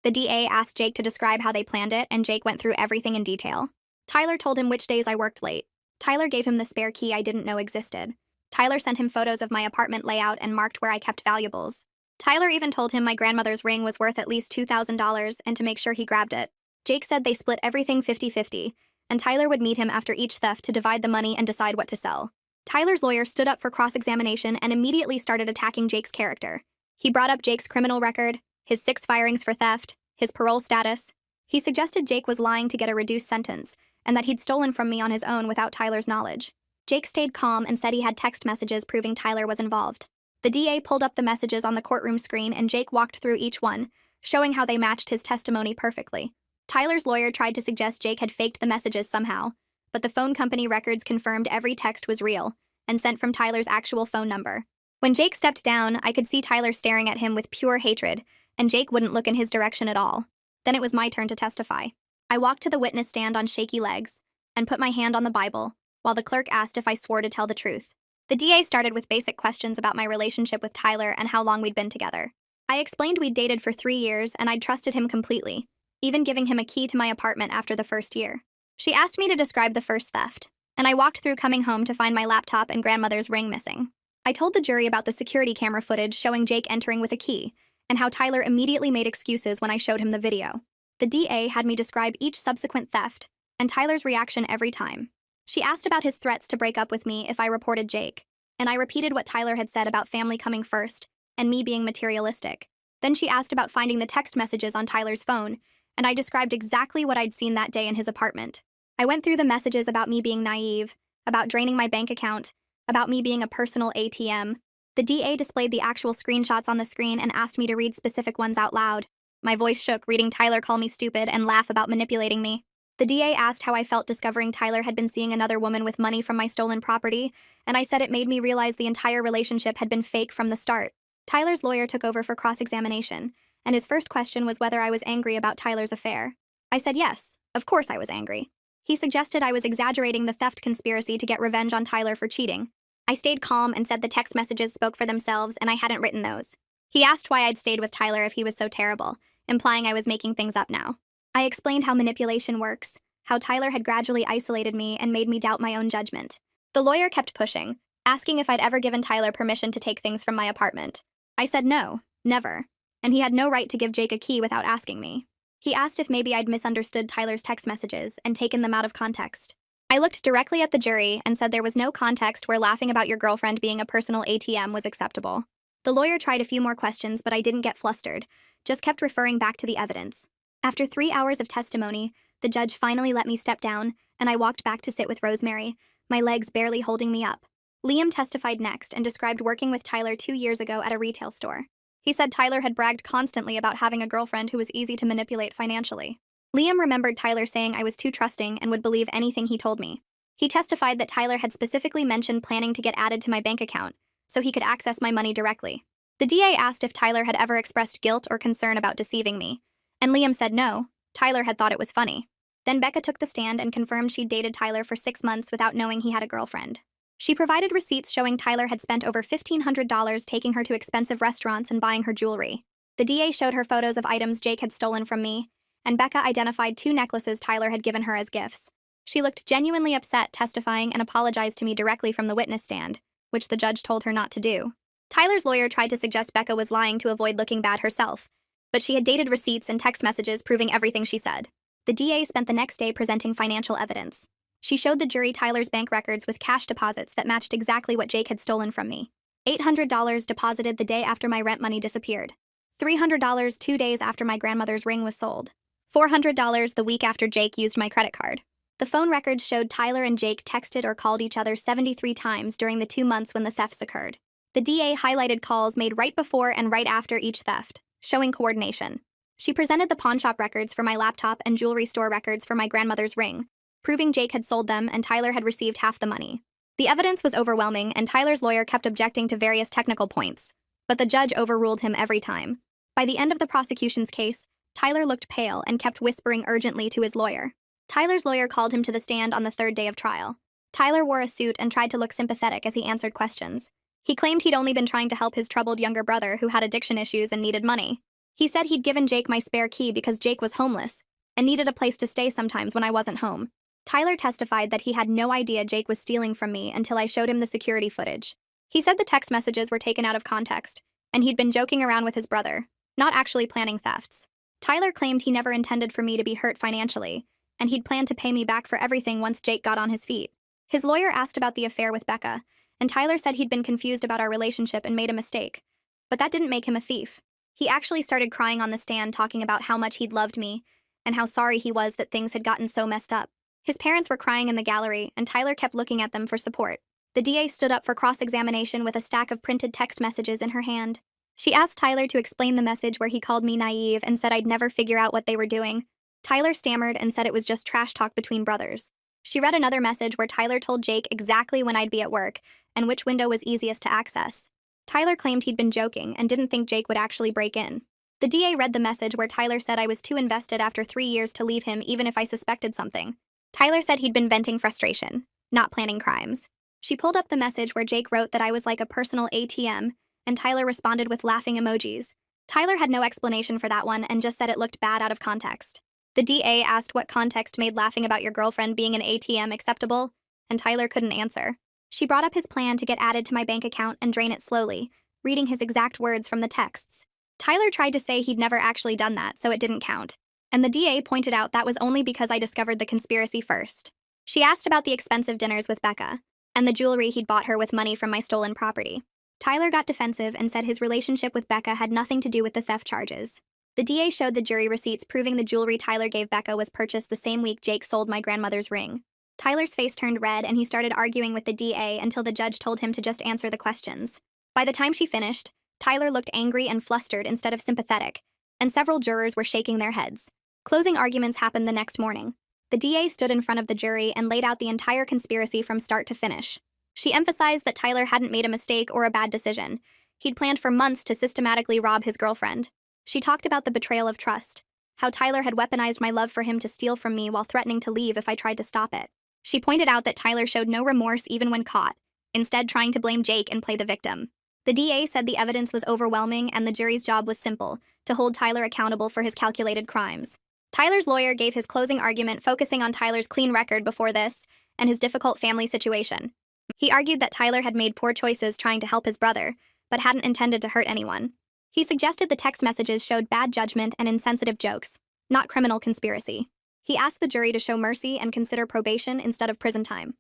The DA asked Jake to describe how they planned it, and Jake went through everything in detail. Tyler told him which days I worked late. Tyler gave him the spare key I didn't know existed. Tyler sent him photos of my apartment layout and marked where I kept valuables. Tyler even told him my grandmother's ring was worth at least $2,000 and to make sure he grabbed it. Jake said they split everything 50-50, and Tyler would meet him after each theft to divide the money and decide what to sell. Tyler's lawyer stood up for cross-examination and immediately started attacking Jake's character. He brought up Jake's criminal record, his 6 firings for theft, his parole status. He suggested Jake was lying to get a reduced sentence, and that he'd stolen from me on his own without Tyler's knowledge. Jake stayed calm and said he had text messages proving Tyler was involved. The DA pulled up the messages on the courtroom screen and Jake walked through each one, showing how they matched his testimony perfectly. Tyler's lawyer tried to suggest Jake had faked the messages somehow, but the phone company records confirmed every text was real and sent from Tyler's actual phone number. When Jake stepped down, I could see Tyler staring at him with pure hatred, and Jake wouldn't look in his direction at all. Then it was my turn to testify. I walked to the witness stand on shaky legs and put my hand on the Bible, while the clerk asked if I swore to tell the truth. The DA started with basic questions about my relationship with Tyler and how long we'd been together. I explained we'd dated for 3 years and I'd trusted him completely, even giving him a key to my apartment after the first year. She asked me to describe the first theft, and I walked through coming home to find my laptop and grandmother's ring missing. I told the jury about the security camera footage showing Jake entering with a key, and how Tyler immediately made excuses when I showed him the video. The DA had me describe each subsequent theft, and Tyler's reaction every time. She asked about his threats to break up with me if I reported Jake, and I repeated what Tyler had said about family coming first and me being materialistic. Then she asked about finding the text messages on Tyler's phone, and I described exactly what I'd seen that day in his apartment. I went through the messages about me being naive, about draining my bank account, about me being a personal ATM. The DA displayed the actual screenshots on the screen and asked me to read specific ones out loud. My voice shook reading Tyler call me stupid and laugh about manipulating me. The DA asked how I felt discovering Tyler had been seeing another woman with money from my stolen property, and I said it made me realize the entire relationship had been fake from the start. Tyler's lawyer took over for cross-examination, and his first question was whether I was angry about Tyler's affair. I said yes, of course I was angry. He suggested I was exaggerating the theft conspiracy to get revenge on Tyler for cheating. I stayed calm and said the text messages spoke for themselves and I hadn't written those. He asked why I'd stayed with Tyler if he was so terrible, implying I was making things up now. I explained how manipulation works, how Tyler had gradually isolated me and made me doubt my own judgment. The lawyer kept pushing, asking if I'd ever given Tyler permission to take things from my apartment. I said no, never, and he had no right to give Jake a key without asking me. He asked if maybe I'd misunderstood Tyler's text messages and taken them out of context. I looked directly at the jury and said there was no context where laughing about your girlfriend being a personal ATM was acceptable. The lawyer tried a few more questions, but I didn't get flustered, just kept referring back to the evidence. After 3 hours of testimony, the judge finally let me step down, and I walked back to sit with Rosemary, my legs barely holding me up. Liam testified next and described working with Tyler 2 years ago at a retail store. He said Tyler had bragged constantly about having a girlfriend who was easy to manipulate financially. Liam remembered Tyler saying I was too trusting and would believe anything he told me. He testified that Tyler had specifically mentioned planning to get added to my bank account, so he could access my money directly. The DA asked if Tyler had ever expressed guilt or concern about deceiving me, and Liam said no, Tyler had thought it was funny. Then Becca took the stand and confirmed she'd dated Tyler for 6 months without knowing he had a girlfriend. She provided receipts showing Tyler had spent over $1,500 taking her to expensive restaurants and buying her jewelry. The DA showed her photos of items Jake had stolen from me, and Becca identified 2 necklaces Tyler had given her as gifts. She looked genuinely upset, testifying and apologized to me directly from the witness stand, which the judge told her not to do. Tyler's lawyer tried to suggest Becca was lying to avoid looking bad herself, but she had dated receipts and text messages proving everything she said. The DA spent the next day presenting financial evidence. She showed the jury Tyler's bank records with cash deposits that matched exactly what Jake had stolen from me. $800 deposited the day after my rent money disappeared. $300 2 days after my grandmother's ring was sold. $400 the week after Jake used my credit card. The phone records showed Tyler and Jake texted or called each other 73 times during the 2 months when the thefts occurred. The DA highlighted calls made right before and right after each theft, showing coordination. She presented the pawnshop records for my laptop and jewelry store records for my grandmother's ring, proving Jake had sold them and Tyler had received half the money. The evidence was overwhelming, and Tyler's lawyer kept objecting to various technical points, but the judge overruled him every time. By the end of the prosecution's case, Tyler looked pale and kept whispering urgently to his lawyer. Tyler's lawyer called him to the stand on the third day of trial. Tyler wore a suit and tried to look sympathetic as he answered questions. He claimed he'd only been trying to help his troubled younger brother who had addiction issues and needed money. He said he'd given Jake my spare key because Jake was homeless and needed a place to stay sometimes when I wasn't home. Tyler testified that he had no idea Jake was stealing from me until I showed him the security footage. He said the text messages were taken out of context, and he'd been joking around with his brother, not actually planning thefts. Tyler claimed he never intended for me to be hurt financially, and he'd planned to pay me back for everything once Jake got on his feet. His lawyer asked about the affair with Becca, and Tyler said he'd been confused about our relationship and made a mistake. But that didn't make him a thief. He actually started crying on the stand, talking about how much he'd loved me and how sorry he was that things had gotten so messed up. His parents were crying in the gallery, and Tyler kept looking at them for support. The DA stood up for cross-examination with a stack of printed text messages in her hand. She asked Tyler to explain the message where he called me naive and said I'd never figure out what they were doing. Tyler stammered and said it was just trash talk between brothers. She read another message where Tyler told Jake exactly when I'd be at work and which window was easiest to access. Tyler claimed he'd been joking and didn't think Jake would actually break in. The DA read the message where Tyler said I was too invested after 3 years to leave him even if I suspected something. Tyler said he'd been venting frustration, not planning crimes. She pulled up the message where Jake wrote that I was like a personal ATM, and Tyler responded with laughing emojis. Tyler had no explanation for that one and just said it looked bad out of context. The DA asked what context made laughing about your girlfriend being an ATM acceptable, and Tyler couldn't answer. She brought up his plan to get added to my bank account and drain it slowly, reading his exact words from the texts. Tyler tried to say he'd never actually done that, so it didn't count. And the DA pointed out that was only because I discovered the conspiracy first. She asked about the expensive dinners with Becca, and the jewelry he'd bought her with money from my stolen property. Tyler got defensive and said his relationship with Becca had nothing to do with the theft charges. The DA showed the jury receipts proving the jewelry Tyler gave Becca was purchased the same week Jake sold my grandmother's ring. Tyler's face turned red and he started arguing with the DA until the judge told him to just answer the questions. By the time she finished, Tyler looked angry and flustered instead of sympathetic, and several jurors were shaking their heads. Closing arguments happened the next morning. The DA stood in front of the jury and laid out the entire conspiracy from start to finish. She emphasized that Tyler hadn't made a mistake or a bad decision. He'd planned for months to systematically rob his girlfriend. She talked about the betrayal of trust, how Tyler had weaponized my love for him to steal from me while threatening to leave if I tried to stop it. She pointed out that Tyler showed no remorse even when caught, instead trying to blame Jake and play the victim. The DA said the evidence was overwhelming and the jury's job was simple, to hold Tyler accountable for his calculated crimes. Tyler's lawyer gave his closing argument focusing on Tyler's clean record before this and his difficult family situation. He argued that Tyler had made poor choices trying to help his brother, but hadn't intended to hurt anyone. He suggested the text messages showed bad judgment and insensitive jokes, not criminal conspiracy. He asked the jury to show mercy and consider probation instead of prison time.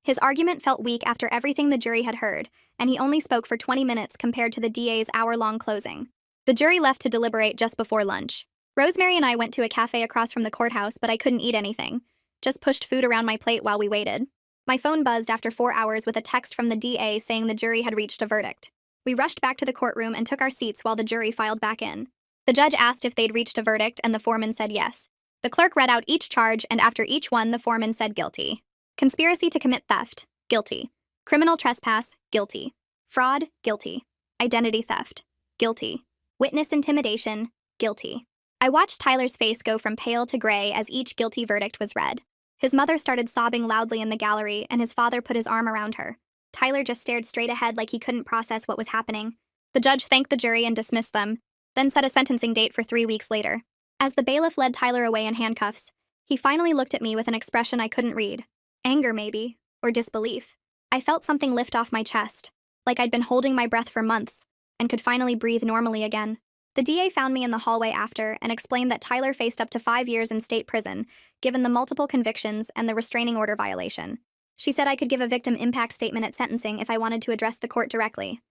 His argument felt weak after everything the jury had heard, and he only spoke for 20 minutes compared to the DA's hour-long closing. The jury left to deliberate just before lunch. Rosemary and I went to a cafe across from the courthouse, but I couldn't eat anything. Just pushed food around my plate while we waited. My phone buzzed after 4 hours with a text from the DA saying the jury had reached a verdict. We rushed back to the courtroom and took our seats while the jury filed back in. The judge asked if they'd reached a verdict, and the foreman said yes. The clerk read out each charge, and after each one, the foreman said guilty. Conspiracy to commit theft, guilty. Criminal trespass, guilty. Fraud, guilty. Identity theft, guilty. Witness intimidation, guilty. I watched Tyler's face go from pale to gray as each guilty verdict was read. His mother started sobbing loudly in the gallery, and his father put his arm around her. Tyler just stared straight ahead like he couldn't process what was happening. The judge thanked the jury and dismissed them, then set a sentencing date for 3 weeks later. As the bailiff led Tyler away in handcuffs, he finally looked at me with an expression I couldn't read. Anger, maybe, or disbelief. I felt something lift off my chest, like I'd been holding my breath for months, and could finally breathe normally again. The DA found me in the hallway after and explained that Tyler faced up to 5 years in state prison, given the multiple convictions and the restraining order violation. She said I could give a victim impact statement at sentencing if I wanted to address the court directly.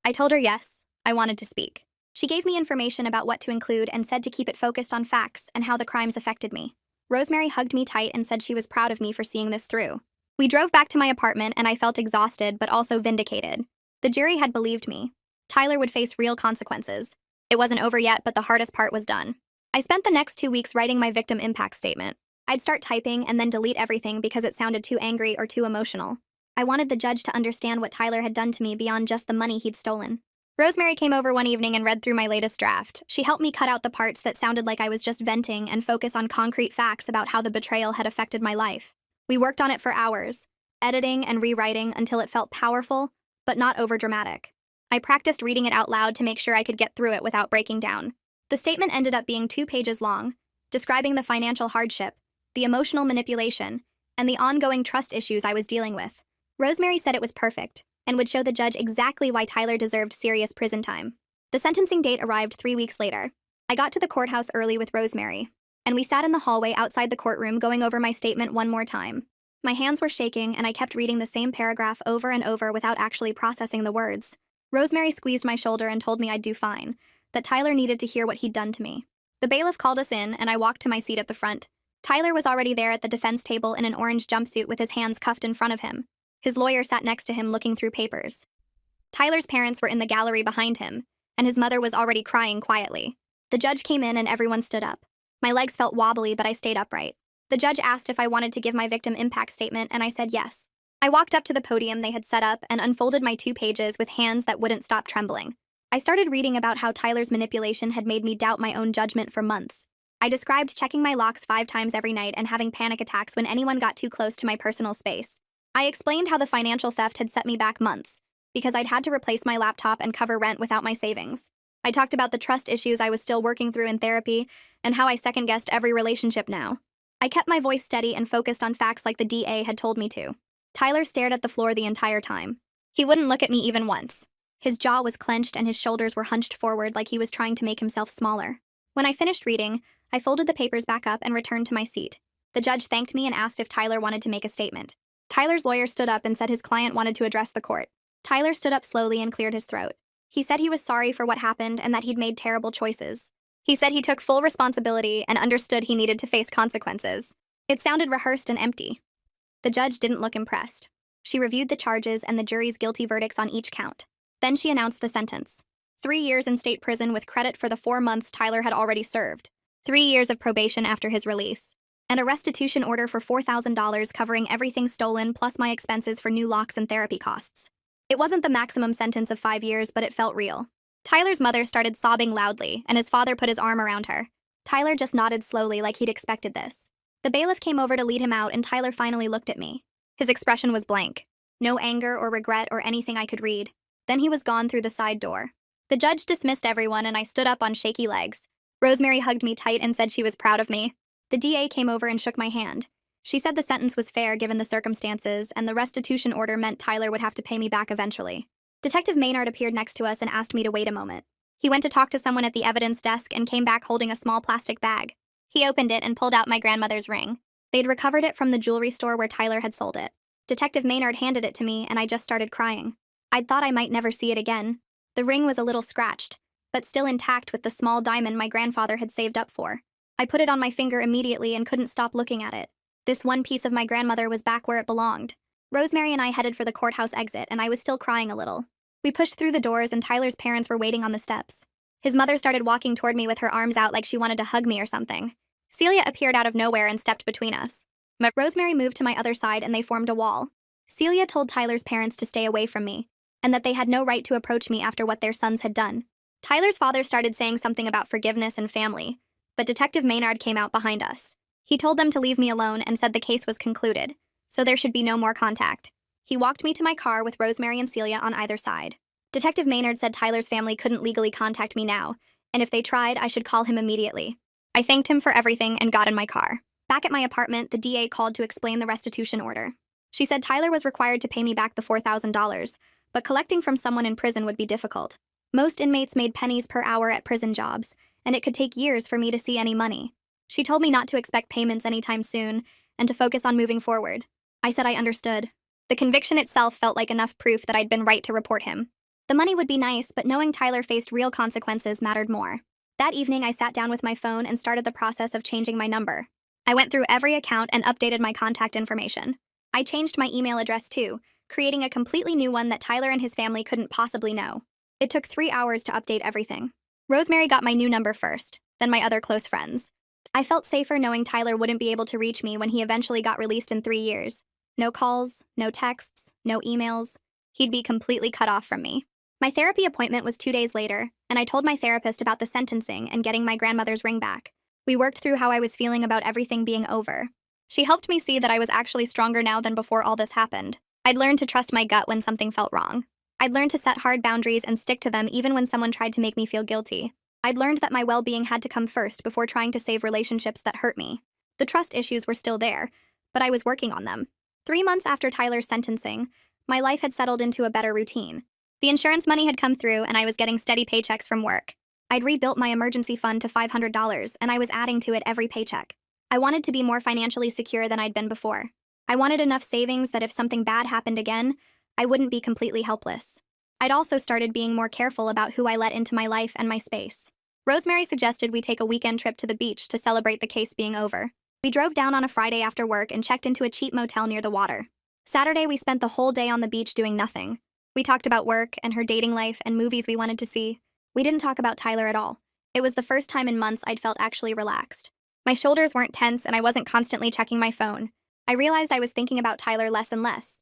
I told her yes, I wanted to speak. She gave me information about what to include and said to keep it focused on facts and how the crimes affected me. Rosemary hugged me tight and said she was proud of me for seeing this through. We drove back to my apartment and I felt exhausted but also vindicated. The jury had believed me. Tyler would face real consequences. It wasn't over yet, but the hardest part was done. I spent the next 2 weeks writing my victim impact statement. I'd start typing and then delete everything because it sounded too angry or too emotional. I wanted the judge to understand what Tyler had done to me beyond just the money he'd stolen. Rosemary came over one evening and read through my latest draft. She helped me cut out the parts that sounded like I was just venting and focus on concrete facts about how the betrayal had affected my life. We worked on it for hours, editing and rewriting until it felt powerful, but not overdramatic. I practiced reading it out loud to make sure I could get through it without breaking down. The statement ended up being 2 pages long, describing the financial hardship, the emotional manipulation, and the ongoing trust issues I was dealing with. Rosemary said it was perfect and would show the judge exactly why Tyler deserved serious prison time. The sentencing date arrived 3 weeks later. I got to the courthouse early with Rosemary, and we sat in the hallway outside the courtroom going over my statement one more time. My hands were shaking, and I kept reading the same paragraph over and over without actually processing the words. Rosemary squeezed my shoulder and told me I'd do fine, that Tyler needed to hear what he'd done to me. The bailiff called us in, and I walked to my seat at the front. Tyler was already there at the defense table in an orange jumpsuit with his hands cuffed in front of him. His lawyer sat next to him looking through papers. Tyler's parents were in the gallery behind him, and his mother was already crying quietly. The judge came in and everyone stood up. My legs felt wobbly, but I stayed upright. The judge asked if I wanted to give my victim impact statement, and I said yes. I walked up to the podium they had set up and unfolded my 2 pages with hands that wouldn't stop trembling. I started reading about how Tyler's manipulation had made me doubt my own judgment for months. I described checking my locks 5 times every night and having panic attacks when anyone got too close to my personal space. I explained how the financial theft had set me back months, because I'd had to replace my laptop and cover rent without my savings. I talked about the trust issues I was still working through in therapy and how I second-guessed every relationship now. I kept my voice steady and focused on facts like the DA had told me to. Tyler stared at the floor the entire time. He wouldn't look at me even once. His jaw was clenched and his shoulders were hunched forward like he was trying to make himself smaller. When I finished reading, I folded the papers back up and returned to my seat. The judge thanked me and asked if Tyler wanted to make a statement. Tyler's lawyer stood up and said his client wanted to address the court. Tyler stood up slowly and cleared his throat. He said he was sorry for what happened and that he'd made terrible choices. He said he took full responsibility and understood he needed to face consequences. It sounded rehearsed and empty. The judge didn't look impressed. She reviewed the charges and the jury's guilty verdicts on each count. Then she announced the sentence. 3 years in state prison with credit for the 4 months Tyler had already served. 3 years of probation after his release. And a restitution order for $4,000 covering everything stolen plus my expenses for new locks and therapy costs. It wasn't the maximum sentence of 5 years, but it felt real. Tyler's mother started sobbing loudly, and his father put his arm around her. Tyler just nodded slowly like he'd expected this. The bailiff came over to lead him out, and Tyler finally looked at me. His expression was blank. No anger or regret or anything I could read. Then he was gone through the side door. The judge dismissed everyone, and I stood up on shaky legs. Rosemary hugged me tight and said she was proud of me. The DA came over and shook my hand. She said the sentence was fair given the circumstances, and the restitution order meant Tyler would have to pay me back eventually. Detective Maynard appeared next to us and asked me to wait a moment. He went to talk to someone at the evidence desk and came back holding a small plastic bag. He opened it and pulled out my grandmother's ring. They'd recovered it from the jewelry store where Tyler had sold it. Detective Maynard handed it to me, and I just started crying. I'd thought I might never see it again. The ring was a little scratched, but still intact with the small diamond my grandfather had saved up for. I put it on my finger immediately and couldn't stop looking at it. This one piece of my grandmother was back where it belonged. Rosemary and I headed for the courthouse exit, and I was still crying a little. We pushed through the doors, and Tyler's parents were waiting on the steps. His mother started walking toward me with her arms out like she wanted to hug me or something. Celia appeared out of nowhere and stepped between us. Rosemary moved to my other side, and they formed a wall. Celia told Tyler's parents to stay away from me, and that they had no right to approach me after what their sons had done. Tyler's father started saying something about forgiveness and family, but Detective Maynard came out behind us. He told them to leave me alone and said the case was concluded, so there should be no more contact. He walked me to my car with Rosemary and Celia on either side. Detective Maynard said Tyler's family couldn't legally contact me now, and if they tried, I should call him immediately. I thanked him for everything and got in my car. Back at my apartment, the DA called to explain the restitution order. She said Tyler was required to pay me back the $4,000, but collecting from someone in prison would be difficult. Most inmates made pennies per hour at prison jobs, and it could take years for me to see any money. She told me not to expect payments anytime soon, and to focus on moving forward. I said I understood. The conviction itself felt like enough proof that I'd been right to report him. The money would be nice, but knowing Tyler faced real consequences mattered more. That evening, I sat down with my phone and started the process of changing my number. I went through every account and updated my contact information. I changed my email address too, creating a completely new one that Tyler and his family couldn't possibly know. It took 3 hours to update everything. Rosemary got my new number first, then my other close friends. I felt safer knowing Tyler wouldn't be able to reach me when he eventually got released in 3 years. No calls, no texts, no emails. He'd be completely cut off from me. My therapy appointment was 2 days later, and I told my therapist about the sentencing and getting my grandmother's ring back. We worked through how I was feeling about everything being over. She helped me see that I was actually stronger now than before all this happened. I'd learned to trust my gut when something felt wrong. I'd learned to set hard boundaries and stick to them even when someone tried to make me feel guilty. I'd learned that my well-being had to come first before trying to save relationships that hurt me. The trust issues were still there, but I was working on them. 3 months after Tyler's sentencing, my life had settled into a better routine. The insurance money had come through and I was getting steady paychecks from work. I'd rebuilt my emergency fund to $500 and I was adding to it every paycheck. I wanted to be more financially secure than I'd been before. I wanted enough savings that if something bad happened again, I wouldn't be completely helpless. I'd also started being more careful about who I let into my life and my space. Rosemary suggested we take a weekend trip to the beach to celebrate the case being over. We drove down on a Friday after work and checked into a cheap motel near the water. Saturday, we spent the whole day on the beach doing nothing. We talked about work and her dating life and movies we wanted to see. We didn't talk about Tyler at all. It was the first time in months I'd felt actually relaxed. My shoulders weren't tense and I wasn't constantly checking my phone. I realized I was thinking about Tyler less and less.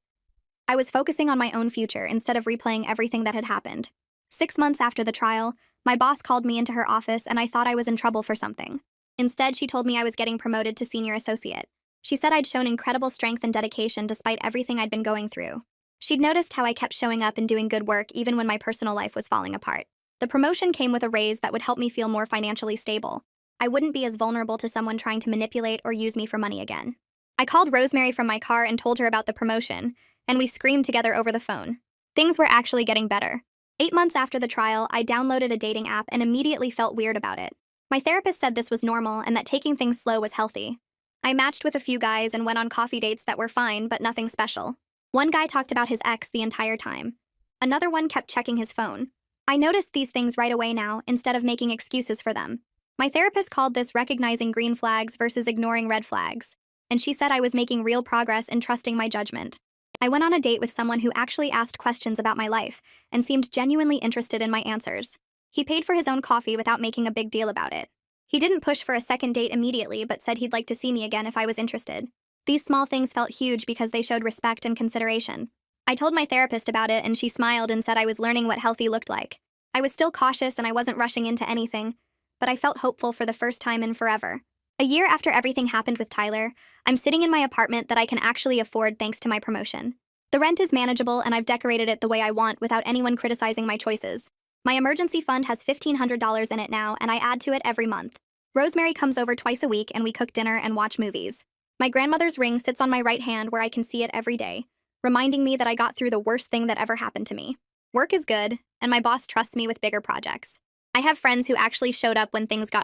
I was focusing on my own future instead of replaying everything that had happened. 6 months after the trial, my boss called me into her office and I thought I was in trouble for something. Instead, she told me I was getting promoted to senior associate. She said I'd shown incredible strength and dedication despite everything I'd been going through. She'd noticed how I kept showing up and doing good work even when my personal life was falling apart. The promotion came with a raise that would help me feel more financially stable. I wouldn't be as vulnerable to someone trying to manipulate or use me for money again. I called Rosemary from my car and told her about the promotion, and we screamed together over the phone. Things were actually getting better. 8 months after the trial, I downloaded a dating app and immediately felt weird about it. My therapist said this was normal and that taking things slow was healthy. I matched with a few guys and went on coffee dates that were fine, but nothing special. One guy talked about his ex the entire time. Another one kept checking his phone. I noticed these things right away now, instead of making excuses for them. My therapist called this recognizing green flags versus ignoring red flags, and she said I was making real progress in trusting my judgment. I went on a date with someone who actually asked questions about my life and seemed genuinely interested in my answers. He paid for his own coffee without making a big deal about it. He didn't push for a second date immediately, but said he'd like to see me again if I was interested. These small things felt huge because they showed respect and consideration. I told my therapist about it and she smiled and said I was learning what healthy looked like. I was still cautious and I wasn't rushing into anything, but I felt hopeful for the first time in forever. A year after everything happened with Tyler, I'm sitting in my apartment that I can actually afford thanks to my promotion. The rent is manageable and I've decorated it the way I want without anyone criticizing my choices. My emergency fund has $1,500 in it now and I add to it every month. Rosemary comes over twice a week and we cook dinner and watch movies. My grandmother's ring sits on my right hand where I can see it every day, reminding me that I got through the worst thing that ever happened to me. Work is good, and my boss trusts me with bigger projects. I have friends who actually showed up when things got